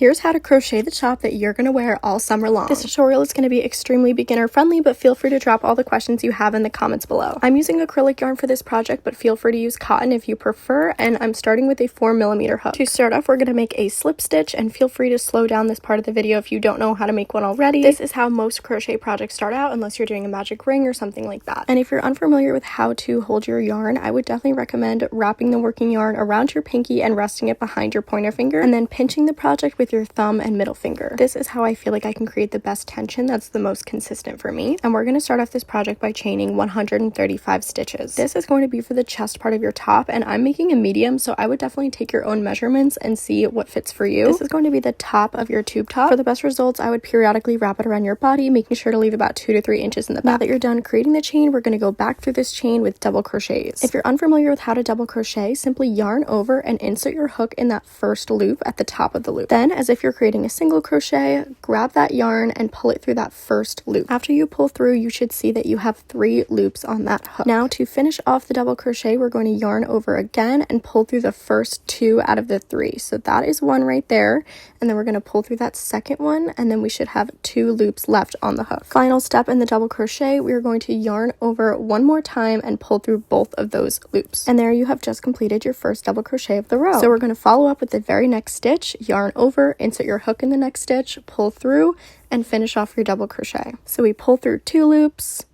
Here's how to crochet the top that you're going to wear all summer long. This tutorial is going to be extremely beginner friendly, but feel free to drop all the questions you have in the comments below. I'm using acrylic yarn for this project, but feel free to use cotton if you prefer, and I'm starting with a 4mm hook. To start off, we're going to make a slip stitch, and feel free to slow down this part of the video if you don't know how to make one already. This is how most crochet projects start out, unless you're doing a magic ring or something like that. And if you're unfamiliar with how to hold your yarn, I would definitely recommend wrapping the working yarn around your pinky and resting it behind your pointer finger, and then pinching the project with your thumb and middle finger. This is how I feel like I can create the best tension that's the most consistent for me. And we're going to start off this project by chaining 135 stitches. This is going to be for the chest part of your top, and I'm making a medium, so I would definitely take your own measurements and see what fits for you. This is going to be the top of your tube top. For the best results, I would periodically wrap it around your body, making sure to leave about 2 to 3 inches in the back. Now that you're done creating the chain, we're going to go back through this chain with double crochets. If you're unfamiliar with how to double crochet, simply yarn over and insert your hook in that first loop at the top of the loop. Then, as if you're creating a single crochet, grab that yarn and pull it through that first loop. After you pull through, you should see that you have 3 loops on that hook. Now, to finish off the double crochet, we're going to yarn over again and pull through the first 2 out of the 3. So that is one right there, and then we're going to pull through that second one, and then we should have 2 loops left on the hook. Final step in the double crochet, we are going to yarn over one more time and pull through both of those loops. And there you have just completed your first double crochet of the row. So we're going to follow up with the very next stitch, yarn over, insert your hook in the next stitch, pull through, and finish off your double crochet. So we pull through 2 loops,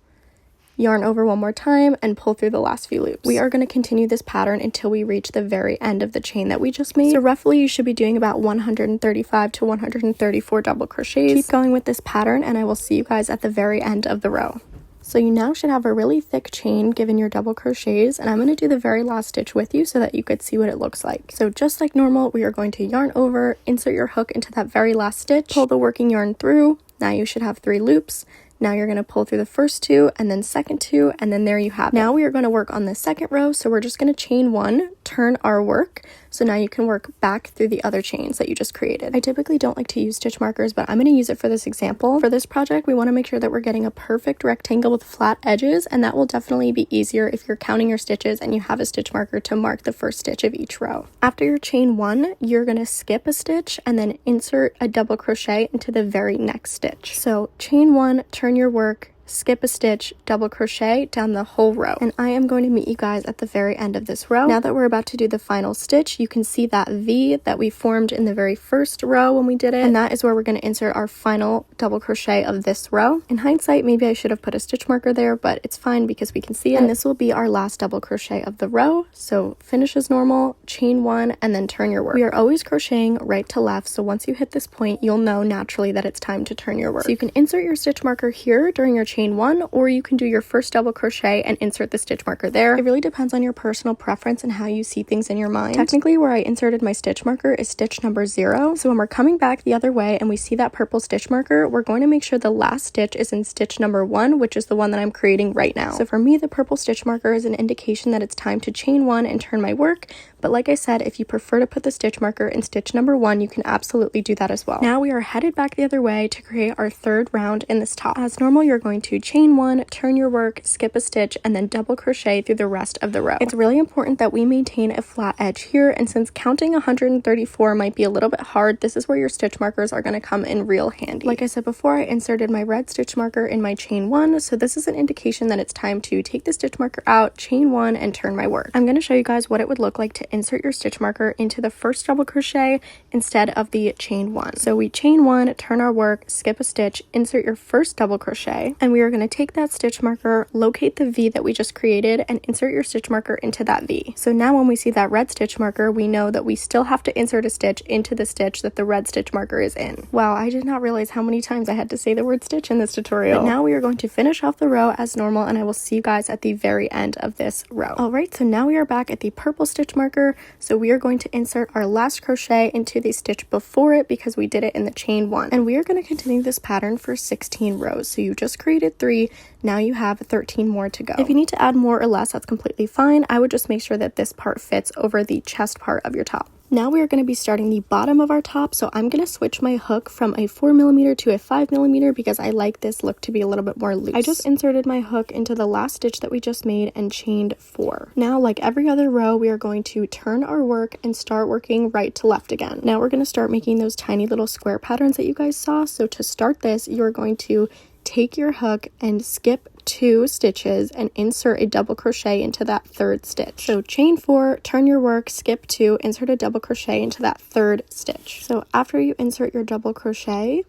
yarn over one more time, and pull through the last few loops. We are going to continue this pattern until we reach the very end of the chain that we just made. So roughly you should be doing about 135 to 134 double crochets. Keep going with this pattern, and I will see you guys at the very end of the row. So you now should have a really thick chain given your double crochets, and I'm going to do the very last stitch with you so that you could see what it looks like. So just like normal, we are going to yarn over, insert your hook into that very last stitch, pull the working yarn through. Now you should have 3 loops. Now you're going to pull through the first 2 and then second 2, and then there you have it. Now we are going to work on the second row, so we're just going to chain 1, turn our work. So now you can work back through the other chains that you just created. I typically don't like to use stitch markers, but I'm going to use it for this example. For this project, we want to make sure that we're getting a perfect rectangle with flat edges, and that will definitely be easier if you're counting your stitches and you have a stitch marker to mark the first stitch of each row. After your chain 1, you're going to skip a stitch and then insert a double crochet into the very next stitch. So chain 1, turn your work, skip a stitch, double crochet down the whole row. And I am going to meet you guys at the very end of this row. Now that we're about to do the final stitch, you can see that V that we formed in the very first row when we did it, and that is where we're going to insert our final double crochet of this row. In hindsight, maybe I should have put a stitch marker there, but it's fine because we can see it. And this will be our last double crochet of the row. So finish as normal, chain 1, and then turn your work. We are always crocheting right to left, so once you hit this point, you'll know naturally that it's time to turn your work. So you can insert your stitch marker here during your chain 1, or you can do your first double crochet and insert the stitch marker there. It really depends on your personal preference and how you see things in your mind. Technically, where I inserted my stitch marker is stitch number 0. So when we're coming back the other way and we see that purple stitch marker, we're going to make sure the last stitch is in stitch number 1, which is the one that I'm creating right now. So for me, the purple stitch marker is an indication that it's time to chain 1 and turn my work. But like I said, if you prefer to put the stitch marker in stitch number 1, you can absolutely do that as well. Now we are headed back the other way to create our third round in this top. As normal, you're going to chain 1, turn your work, skip a stitch, and then double crochet through the rest of the row. It's really important that we maintain a flat edge here, and since counting 134 might be a little bit hard, this is where your stitch markers are going to come in real handy. Like I said before, I inserted my red stitch marker in my chain 1, so this is an indication that it's time to take the stitch marker out, chain 1, and turn my work. I'm going to show you guys what it would look like to insert your stitch marker into the first double crochet instead of the chain 1. So we chain 1, turn our work, skip a stitch, insert your first double crochet, and we are going to take that stitch marker, locate the V that we just created, and insert your stitch marker into that V. So now when we see that red stitch marker, we know that we still have to insert a stitch into the stitch that the red stitch marker is in. Wow, I did not realize how many times I had to say the word stitch in this tutorial. But now we are going to finish off the row as normal, and I will see you guys at the very end of this row. Alright, so now we are back at the purple stitch marker. So we are going to insert our last crochet into the stitch before it because we did it in the chain 1. And we are going to continue this pattern for 16 rows. So you just created 3, now you have 13 more to go. If you need to add more or less, that's completely fine. I would just make sure that this part fits over the chest part of your top. Now we are going to be starting the bottom of our top, so I'm going to switch my hook from a 4mm to a 5mm because I like this look to be a little bit more loose. I just inserted my hook into the last stitch that we just made and chained 4. Now, like every other row, we are going to turn our work and start working right to left again. Now we're going to start making those tiny little square patterns that you guys saw. So to start this, you're going to take your hook and skip 2 stitches and insert a double crochet into that 3rd stitch. So chain 4, turn your work, skip 2, insert a double crochet into that 3rd stitch. So after you insert your double crochet,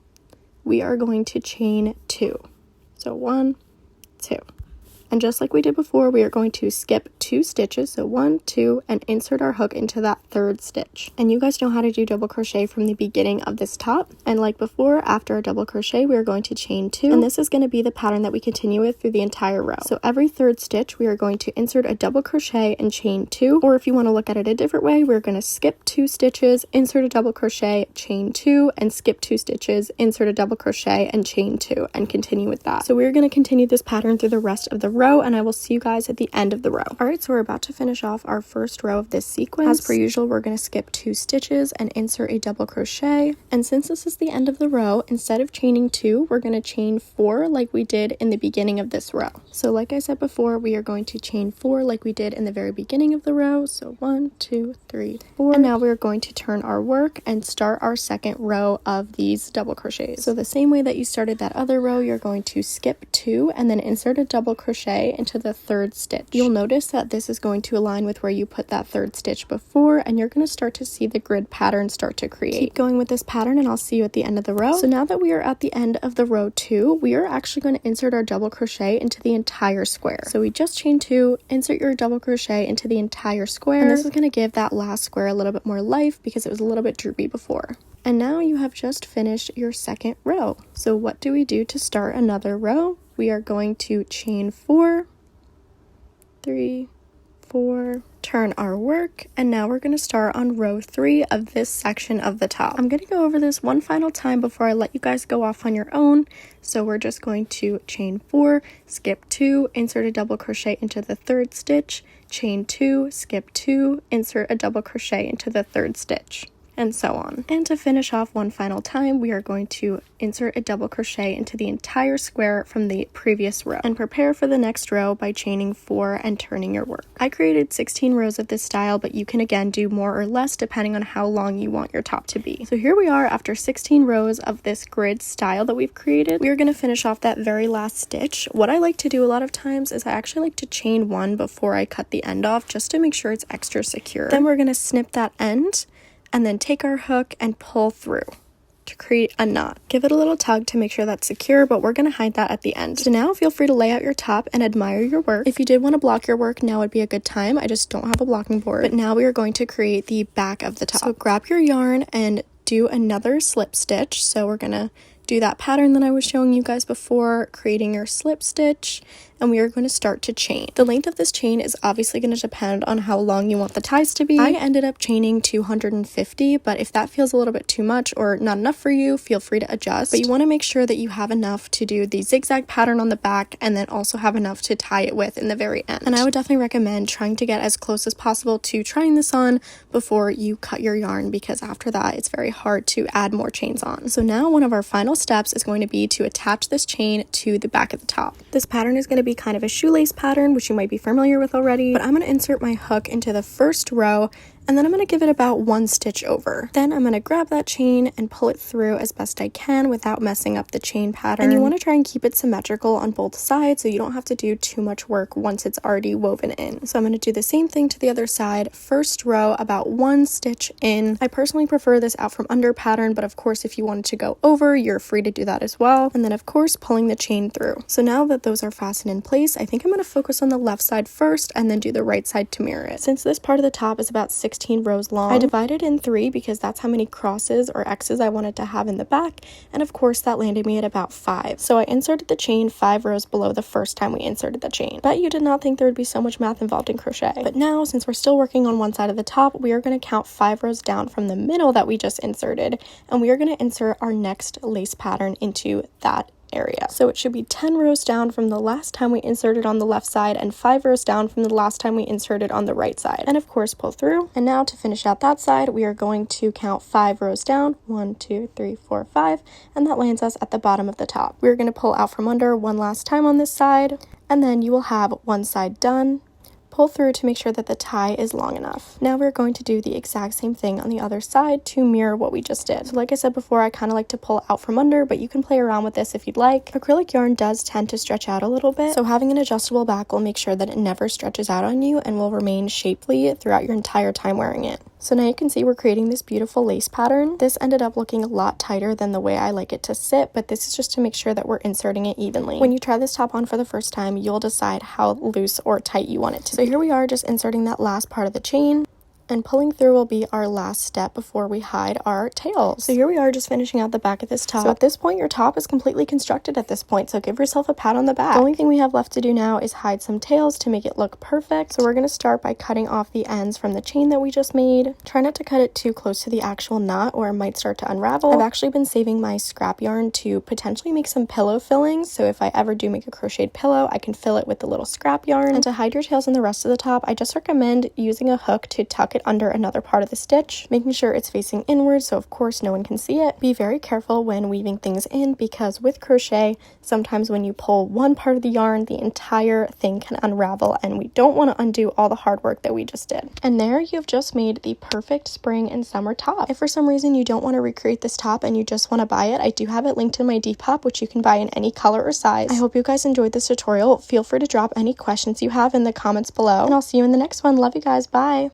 we are going to chain 2. So 1, 2. And just like we did before, we are going to skip 2 stitches, so 1, 2, and insert our hook into that 3rd stitch. And you guys know how to do double crochet from the beginning of this top. And like before, after a double crochet, we are going to chain 2, and this is going to be the pattern that we continue with through the entire row. So every 3rd stitch, we are going to insert a double crochet and chain 2, or if you want to look at it a different way, we're going to skip 2 stitches, insert a double crochet, chain 2, and skip 2 stitches, insert a double crochet, and chain 2, and continue with that. So we're going to continue this pattern through the rest of the row, and I will see you guys at the end of the row. Alright, so we're about to finish off our first row of this sequence. As per usual, we're going to skip 2 stitches and insert a double crochet. And since this is the end of the row, instead of chaining 2, we're going to chain 4 like we did in the beginning of this row. So like I said before, we are going to chain 4 like we did in the very beginning of the row. So 1, 2, 3, 4. And now we're going to turn our work and start our second row of these double crochets. So the same way that you started that other row, you're going to skip 2 and then insert a double crochet into the 3rd stitch. You'll notice that this is going to align with where you put that 3rd stitch before, and you're going to start to see the grid pattern start to create. Keep going with this pattern and I'll see you at the end of the row. So now that we are at the end of the row 2, we are actually going to insert our double crochet into the entire square. So we just chain 2, insert your double crochet into the entire square, and this is going to give that last square a little bit more life because it was a little bit droopy before. And now you have just finished your second row. So what do we do to start another row? We are going to chain 4, 3, 4, turn our work, and now we're going to start on row 3 of this section of the top. I'm going to go over this one final time before I let you guys go off on your own. So we're just going to chain 4, skip 2, insert a double crochet into the 3rd stitch, chain 2, skip 2, insert a double crochet into the 3rd stitch, and so on. And to finish off one final time, we are going to insert a double crochet into the entire square from the previous row, and prepare for the next row by chaining 4 and turning your work. I created 16 rows of this style, but you can again do more or less depending on how long you want your top to be. So here we are after 16 rows of this grid style that we've created. We are going to finish off that very last stitch. What I like to do a lot of times is I actually like to chain 1 before I cut the end off, just to make sure it's extra secure. Then we're going to snip that end and then take our hook and pull through to create a knot. Give it a little tug to make sure that's secure, but we're going to hide that at the end. So now feel free to lay out your top and admire your work. If you did want to block your work, now would be a good time. I just don't have a blocking board. But now we are going to create the back of the top. So grab your yarn and do another slip stitch. So we're going to do that pattern that I was showing you guys before, creating your slip stitch, and we are going to start to chain. The length of this chain is obviously going to depend on how long you want the ties to be. I ended up chaining 250, but if that feels a little bit too much or not enough for you, feel free to adjust. But you want to make sure that you have enough to do the zigzag pattern on the back and then also have enough to tie it with in the very end. And I would definitely recommend trying to get as close as possible to trying this on before you cut your yarn, because after that it's very hard to add more chains on. So now one of our final steps is going to be to attach this chain to the back of the top. This pattern is going to be kind of a shoelace pattern, which you might be familiar with already, but I'm going to insert my hook into the first row, and then I'm going to give it about 1 stitch over. Then I'm going to grab that chain and pull it through as best I can without messing up the chain pattern. And you want to try and keep it symmetrical on both sides so you don't have to do too much work once it's already woven in. So I'm going to do the same thing to the other side. First row, about 1 stitch in. I personally prefer this out from under pattern, but of course if you wanted to go over, you're free to do that as well. And then of course pulling the chain through. So now that those are fastened in place, I think I'm going to focus on the left side first and then do the right side to mirror it. Since this part of the top is about 16 rows long, I divided in 3 because that's how many crosses or X's I wanted to have in the back, and of course that landed me at about 5. So I inserted the chain 5 rows below the first time we inserted the chain. Bet you did not think there would be so much math involved in crochet. But now, since we're still working on one side of the top, we are going to count 5 rows down from the middle that we just inserted, and we are going to insert our next lace pattern into that area. So it should be 10 rows down from the last time we inserted on the left side and 5 rows down from the last time we inserted on the right side. And of course pull through. And now to finish out that side, we are going to count 5 rows down. 1, 2, 3, 4, 5, and that lands us at the bottom of the top. We're going to pull out from under one last time on this side, and then you will have one side done. Pull through to make sure that the tie is long enough. Now we're going to do the exact same thing on the other side to mirror what we just did. So like I said before, I kind of like to pull out from under, but you can play around with this if you'd like. Acrylic yarn does tend to stretch out a little bit, so having an adjustable back will make sure that it never stretches out on you and will remain shapely throughout your entire time wearing it. So now you can see we're creating this beautiful lace pattern. This ended up looking a lot tighter than the way I like it to sit, but this is just to make sure that we're inserting it evenly. When you try this top on for the first time, you'll decide how loose or tight you want it to be. So here we are, just inserting that last part of the chain. And pulling through will be our last step before we hide our tails. So here we are, just finishing out the back of this top. So at this point, your top is completely constructed at this point, so give yourself a pat on the back. The only thing we have left to do now is hide some tails to make it look perfect. So we're going to start by cutting off the ends from the chain that we just made. Try not to cut it too close to the actual knot or it might start to unravel. I've actually been saving my scrap yarn to potentially make some pillow fillings, so if I ever do make a crocheted pillow, I can fill it with the little scrap yarn. And to hide your tails and the rest of the top, I just recommend using a hook to tuck it under another part of the stitch, making sure it's facing inward so of course no one can see it. Be very careful when weaving things in, because with crochet, sometimes when you pull one part of the yarn, the entire thing can unravel, and we don't want to undo all the hard work that we just did. And there you've just made the perfect spring and summer top. If for some reason you don't want to recreate this top and you just want to buy it, I do have it linked in my Depop, which you can buy in any color or size. I hope you guys enjoyed this tutorial. Feel free to drop any questions you have in the comments below, and I'll see you in the next one. Love you guys. Bye.